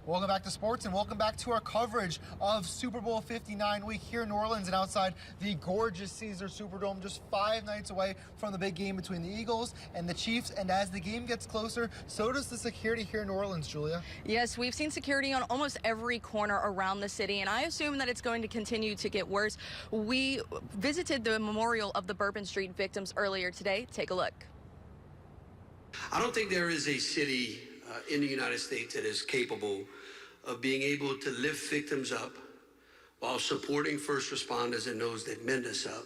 Welcome back to sports and welcome back to our coverage of Super Bowl 59 week here in New Orleans and outside the gorgeous Caesars Superdome, just 5 nights away from the big game between the Eagles and the Chiefs. And as the game gets closer, so does the security here in New Orleans, Julia. Yes, we've seen security on almost every corner around the city, and I assume that it's going to continue to get worse. We visited the memorial of the Bourbon Street victims earlier today. Take a look. I don't think there is a city in the United States that is capable of being able to lift victims up while supporting first responders and those that mend us up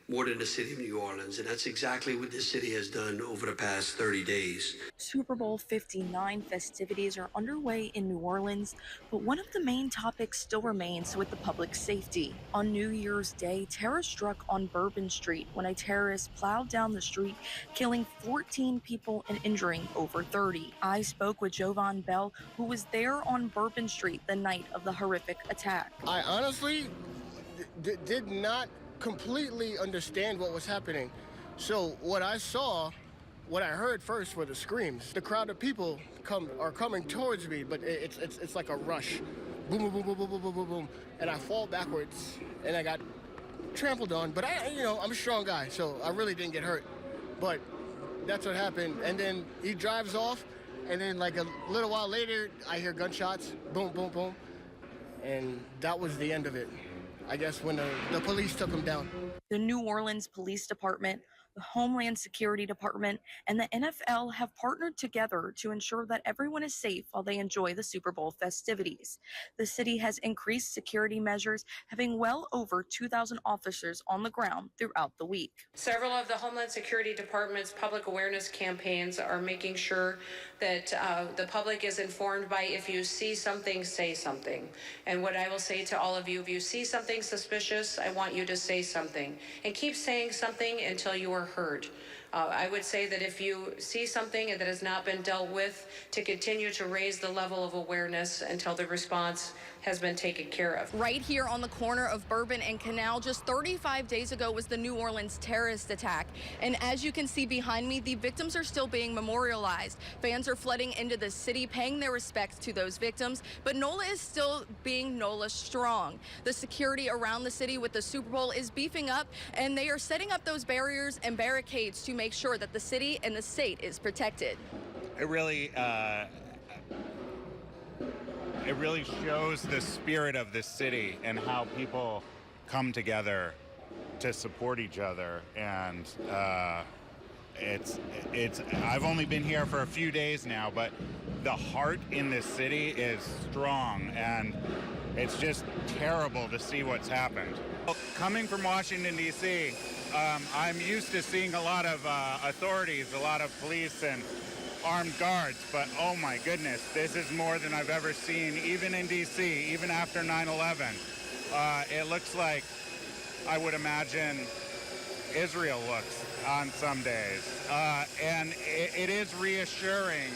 more than the city of New Orleans. And that's exactly what this city has done over the past 30 days. Super Bowl 59 festivities are underway in New Orleans, but one of the main topics still remains with the public safety. On New Year's Day, terror struck on Bourbon Street when a terrorist plowed down the street, killing 14 people and injuring over 30. I spoke with Jovan Bell, who was there on Bourbon Street the night of the horrific attack. I honestly did not completely understand what was happening. So what I saw, what I heard first were the screams. The crowd of people are coming towards me, but it's like a rush. Boom, boom, boom, boom, boom, boom, boom, boom, boom. And I fall backwards and I got trampled on. But I'm a strong guy, so I really didn't get hurt. But that's what happened. And then he drives off, and then like a little while later, I hear gunshots, boom, boom, boom. And that was the end of it, I guess, when the police took him down. The New Orleans Police Department, the Homeland Security Department, and the NFL have partnered together to ensure that everyone is safe while they enjoy the Super Bowl festivities. The city has increased security measures, having well over 2,000 officers on the ground throughout the week. Several of the Homeland Security Department's public awareness campaigns are making sure that the public is informed by if you see something, say something. And what I will say to all of you, if you see something suspicious, I want you to say something. And keep saying something until you are heard. I would say that if you see something that has not been dealt with, to continue to raise the level of awareness until the response has been taken care of. Right here on the corner of Bourbon and Canal, just 35 days ago was the New Orleans terrorist attack. And as you can see behind me, the victims are still being memorialized. Fans are flooding into the city, paying their respects to those victims. But NOLA is still being NOLA strong. The security around the city with the Super Bowl is beefing up, and they are setting up those barriers and barricades to make sure that the city and the state is protected. It really shows the spirit of this city and how people come together to support each other. And I've only been here for a few days now, but the heart in this city is strong, and it's just terrible to see what's happened. Coming from Washington, D.C., I'm used to seeing a lot of authorities, a lot of police and armed guards, but oh my goodness, this is more than I've ever seen, even in D.C., even after 9/11. It looks like I would imagine Israel looks on some days. And it is reassuring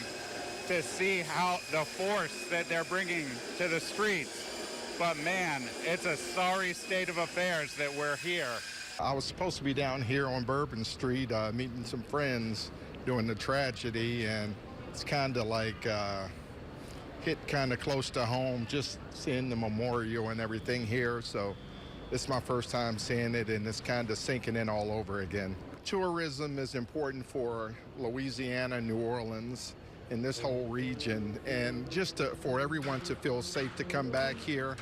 to see how the force that they're bringing to the streets. But man, it's a sorry state of affairs that we're here. I was supposed to be down here on Bourbon Street meeting some friends during the tragedy, and it's kind of like hit kind of close to home, just seeing the memorial and everything here. So it's my first time seeing it, and it's kind of sinking in all over again. Tourism is important for Louisiana, New Orleans, and this whole region, and just for everyone to feel safe to come back here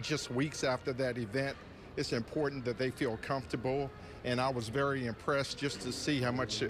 just weeks after that event. It's important that they feel comfortable, and I was very impressed just to see how much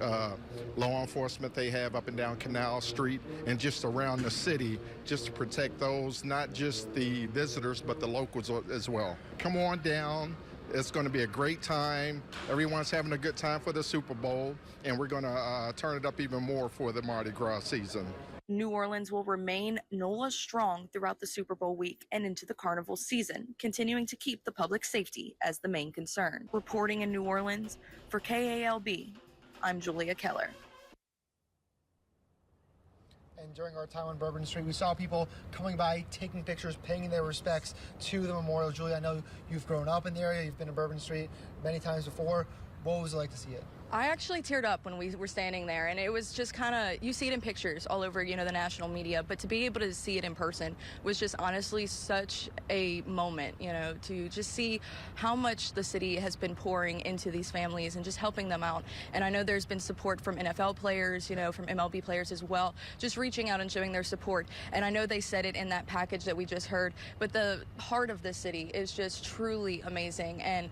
law enforcement they have up and down Canal Street and just around the city, just to protect those, not just the visitors, but the locals as well. Come on down. It's going to be a great time. Everyone's having a good time for the Super Bowl, and we're going to turn it up even more for the Mardi Gras season. New Orleans will remain NOLA strong throughout the Super Bowl week and into the carnival season, continuing to keep the public safety as the main concern. Reporting in New Orleans, for KALB, I'm Julia Keller. And during our time on Bourbon Street, we saw people coming by, taking pictures, paying their respects to the memorial. Julia, I know you've grown up in the area. You've been to Bourbon Street many times before. What was it like to see it? I actually teared up when we were standing there, and it was just kind of, you see it in pictures all over, the national media, but to be able to see it in person was just honestly such a moment, to just see how much the city has been pouring into these families and just helping them out. And I know there's been support from NFL players, from MLB players as well, just reaching out and showing their support. And I know they said it in that package that we just heard, but the heart of the city is just truly amazing. And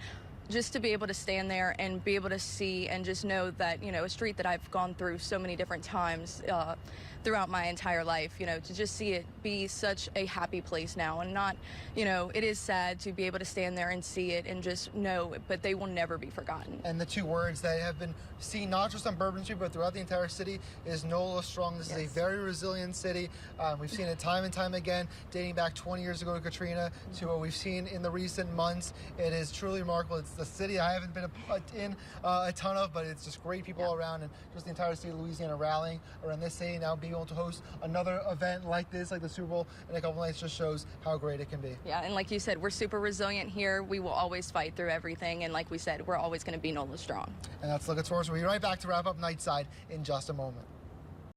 just to be able to stand there and be able to see and just know that, a street that I've gone through so many different times throughout my entire life, to just see it be such a happy place now and not, it is sad to be able to stand there and see it and just know, but they will never be forgotten. And the two words that have been seen not just on Bourbon Street, but throughout the entire city is NOLA strong. This is a very resilient city. We've seen it time and time again, dating back 20 years ago to Katrina to what we've seen in the recent months. It is truly remarkable. It's the city I haven't been in a ton of, but it's just great people all around, and just the entire state of Louisiana rallying around this city, now being able to host another event like this, like the Super Bowl, in a couple nights just shows how great it can be. Yeah, and like you said, we're super resilient here. We will always fight through everything, and like we said, we're always going to be NOLA strong. And that's Look at Sports. We'll be right back to wrap up Nightside in just a moment.